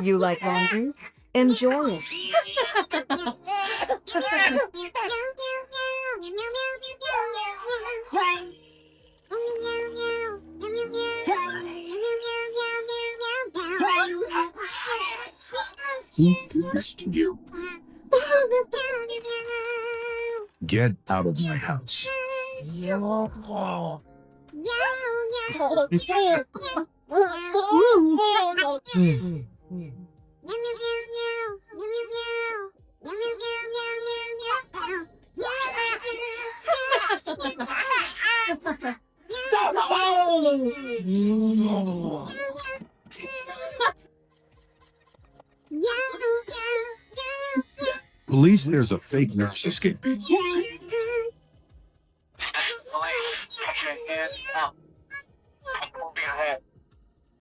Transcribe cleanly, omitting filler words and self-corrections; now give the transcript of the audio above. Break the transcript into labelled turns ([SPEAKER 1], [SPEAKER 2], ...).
[SPEAKER 1] You like laundry? Enjoy it.
[SPEAKER 2] Who did this to you? Get out of my house. Police, there's a fake nurse escaping.
[SPEAKER 3] Police, get your hands up. Move your head.